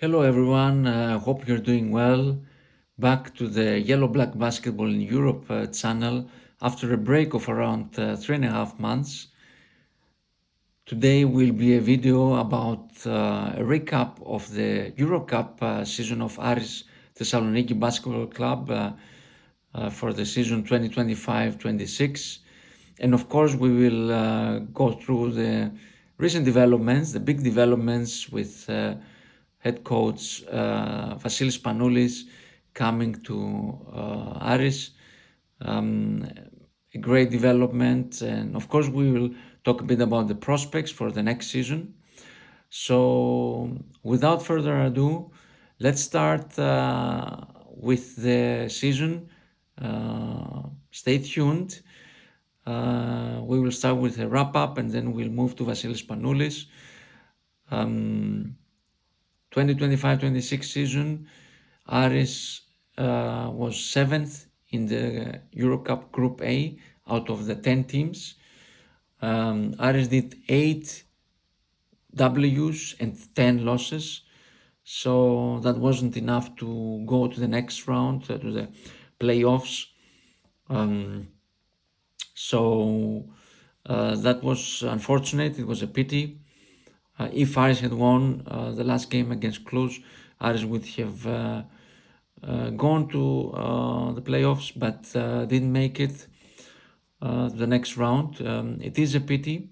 Hello everyone, hope you're doing well. Back to the Yellow Black Basketball in Europe channel after a break of around 3.5 months. Today will be a video about a recap of the Eurocup season of ARIS Thessaloniki Basketball Club for the season 2025-26. And of course, we will go through the recent developments, the big developments with head coach Vasilis Spanoulis coming to ARIS. A great development, and of course, we will talk a bit about the prospects for the next season. So, without further ado, let's start with the season. Stay tuned. We will start with a wrap up and then we'll move to Vasilis Spanoulis. 2025-26 season, ARIS was 7th in the Eurocup Group A out of the 10 teams. ARIS did 8 W's and 10 losses, so that wasn't enough to go to the next round, to the playoffs. So that was unfortunate. It was a pity. If ARIS had won the last game against Cluj, ARIS would have gone to the playoffs, but didn't make it the next round. It is a pity.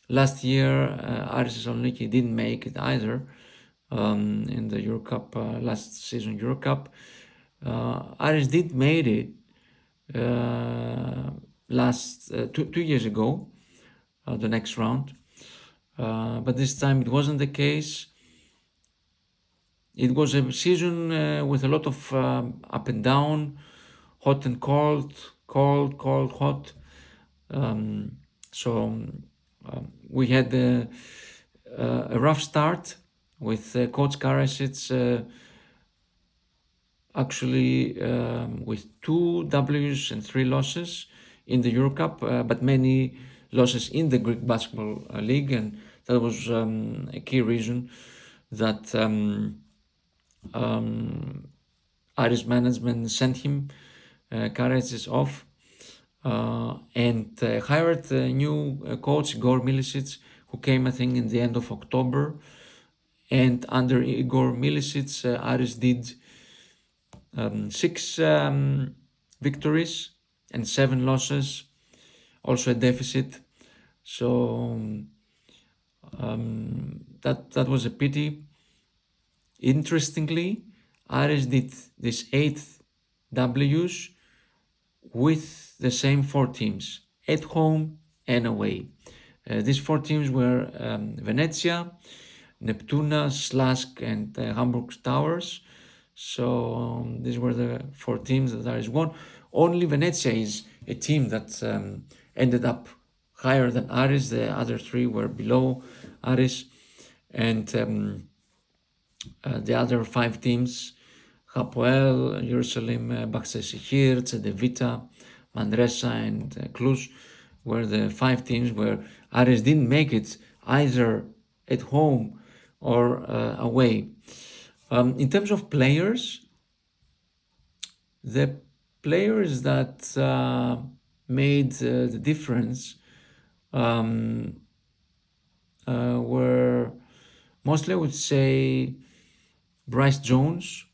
Last year, ARIS Thessaloniki didn't make it either in the Eurocup, last season Eurocup. ARIS did made it last 2 years ago, the next round. But this time it wasn't the case. It was a season with a lot of up and down, hot and cold, cold, hot. We had a rough start with Coach Karasic actually with 2 W's and 3 losses in the Eurocup, but many losses in the Greek Basketball League, and that was a key reason that ARIS management sent him Karasic off and hired a new coach, Igor Milicic, who came, I think, in the end of October. And under Igor Milicic, ARIS did 6 victories and 7 losses, also a deficit. So that was a pity. Interestingly, ARIS did these 8 W's with the same 4 teams, at home and away. These 4 teams were Venezia, Neptuna, Slask, and Hamburg Towers. So these were the 4 teams that ARIS won. Only Venezia is a team that ended up higher than ARIS. The other 3 were below ARIS. And the other 5 teams, Hapoel, Jerusalem, Baksesihir, Cedevita, Manresa, and Cluj, were the 5 teams where ARIS didn't make it either at home or away. In terms of players, the players that made the difference were mostly, I would say, Bryce Jones,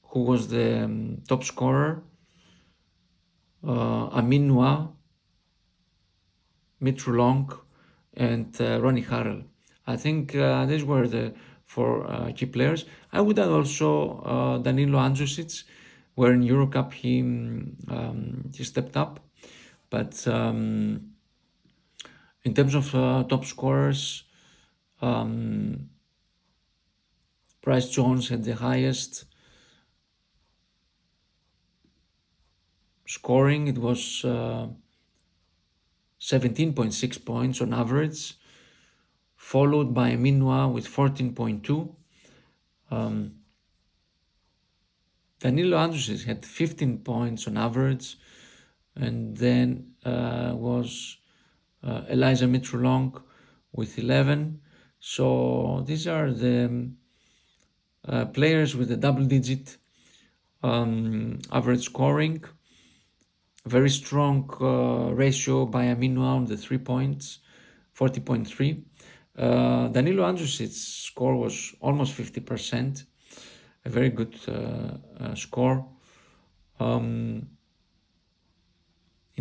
who was the top scorer, Amin Noah, Mitru Long, and Ronnie Harrell. I think these were the 4 key players. I would add also Danilo Androsic, where in Eurocup he stepped up. But in terms of top scorers, Bryce Jones had the highest scoring. It was 17.6 points on average, followed by Minwa with 14.2. Danilo Androsic had 15 points on average, and then was Elijah Mitrulong with 11. So these are the players with a double-digit average scoring, very strong ratio by Aminu on the 3 points, 40.3. Danilo Andrusic's score was almost 50%, a very good score. In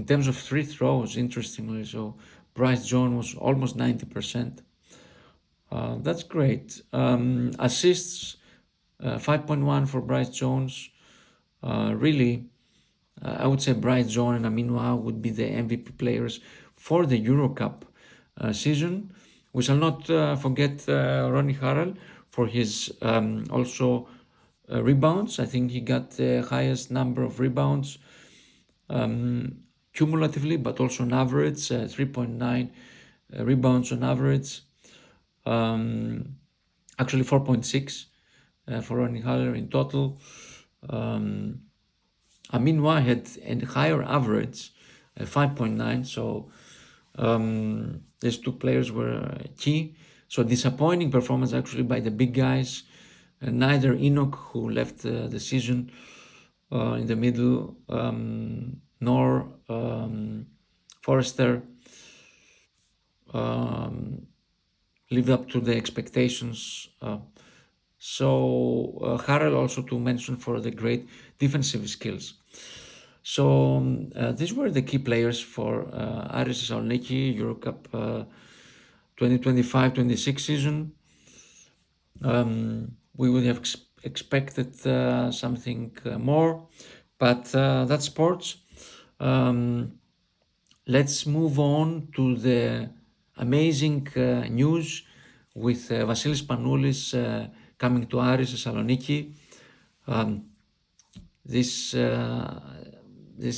terms of free throws, interestingly, so Bryce Jones was almost 90%. That's great. Assists, 5.1 for Bryce Jones. Really, I would say Bryce Jones and Aminu would be the MVP players for the Eurocup season. We shall not forget Ronnie Harrell for his also rebounds. I think he got the highest number of rebounds cumulatively, but also on average, 3.9 rebounds on average. Actually 4.6 for Ronnie Haller in total. Amin had a higher average, 5.9. So these two players were key. So disappointing performance actually by the big guys. Neither Enoch, who left the season in the middle, nor Forrester lived up to the expectations. Harrell also to mention for the great defensive skills. So these were the key players for ARIS Thessaloniki Eurocup 2025-26 season. We would have expected something more, but that's sports. Let's move on to the amazing news with Vasilis Spanoulis coming to ARIS Thessaloniki. This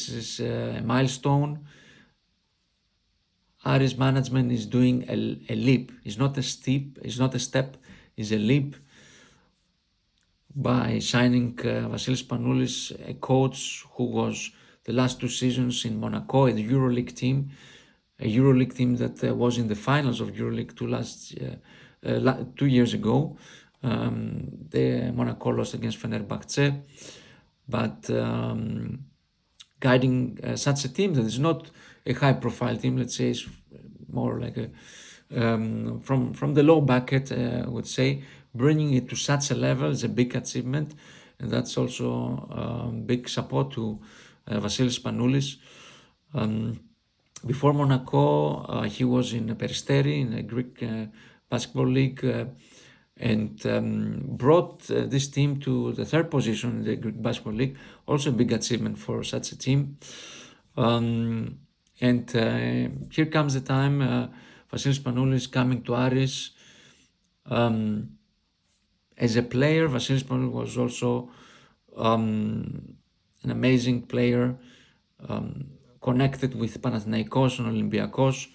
is a milestone. ARIS management is doing a leap. It's not a step, it's a leap by signing Vasilis Spanoulis, a coach who was the last 2 seasons in Monaco, the Euroleague team, that was in the finals of Euroleague 2 years ago. The Monaco lost against Fenerbahce, but guiding such a team that is not a high-profile team, let's say, it's more like a from the low bracket, I would say, bringing it to such a level is a big achievement, and that's also big support to Vasilis Spanoulis. Before Monaco, he was in Peristeri, in the Greek basketball league, and brought this team to the 3rd position in the Greek basketball league. Also a big achievement for such a team. And here comes the time Vasilis Spanoulis coming to ARIS. As a player, Vasilis Spanoulis was also an amazing player, connected with Panathinaikos and Olympiakos,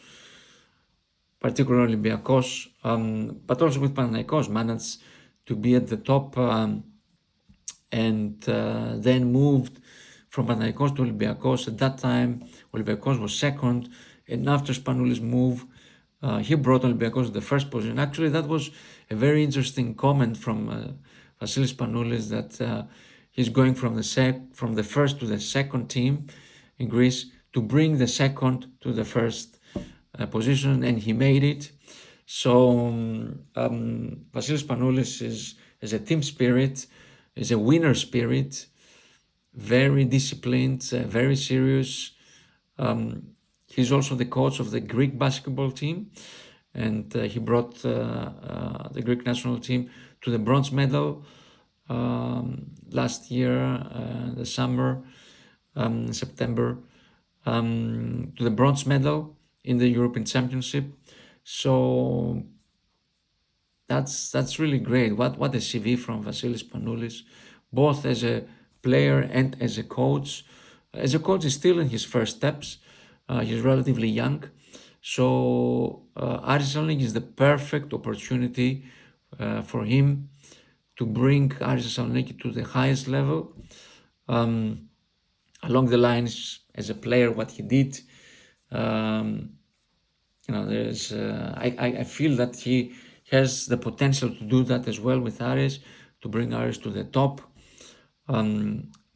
particularly Olympiakos, but also with Panathinaikos, managed to be at the top and then moved from Panathinaikos to Olympiakos. At that time, Olympiakos was 2nd, and after Spanoulis' move, he brought Olympiakos to the 1st position. Actually, that was a very interesting comment from Vasilis Spanoulis, that he's going from the 1st to the 2nd team in Greece to bring the 2nd to the 1st position, and he made it. So Vasilis Spanoulis is a team spirit, is a winner spirit, very disciplined, very serious. He's also the coach of the Greek basketball team, and he brought the Greek national team to the bronze medal last year, the summer, September, to the bronze medal in the European Championship. So that's really great. What a CV from Vasilis Spanoulis, both as a player and as a coach. As a coach, he's still in his first steps. He's relatively young. So ARIS Thessaloniki is the perfect opportunity for him to bring ARIS Thessaloniki to the highest level. Along the lines as a player, what he did, there's I feel that he has the potential to do that as well with ARIS, to bring ARIS to the top.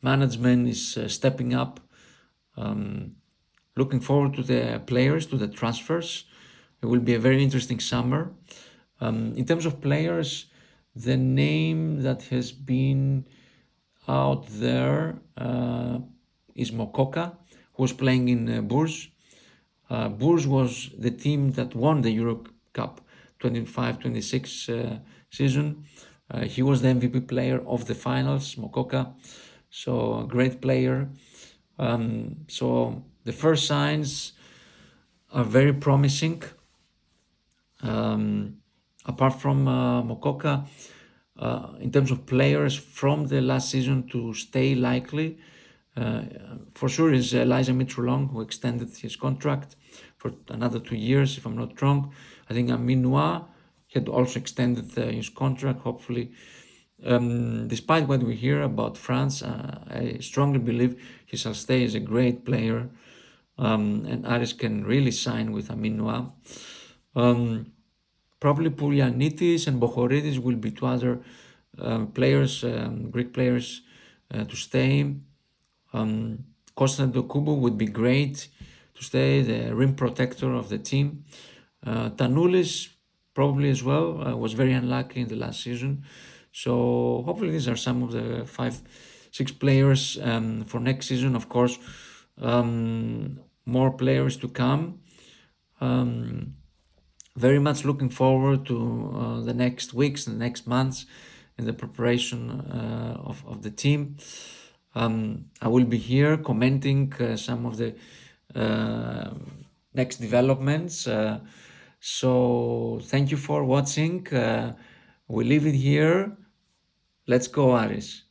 Management is stepping up. Looking forward to the players, to the transfers. It will be a very interesting summer. In terms of players, the name that has been out there is Mokoka, who was playing in Bourges. Bourges was the team that won the Eurocup 25-26 season. He was the MVP player of the finals, Mokoka, so a great player. So the first signs are very promising. Apart from Mokoka, in terms of players from the last season to stay likely, for sure is Elijah Mitrolong, who extended his contract for another 2 years, if I'm not wrong. I think Amin Noah had also extended his contract, hopefully. Despite what we hear about France, I strongly believe he shall stay as a great player, and ARIS can really sign with Amin Noah. Probably Poulianitis and Bochoridis will be two other players, Greek players, to stay. Konstantin Kubu would be great to stay, the rim protector of the team. Spanoulis probably as well, was very unlucky in the last season. So hopefully these are some of the 5-6 players for next season. Of course, more players to come. Very much looking forward to the next weeks and the next months in the preparation of the team. I will be here commenting some of the next developments. So thank you for watching. We leave it here. Let's go, ARIS.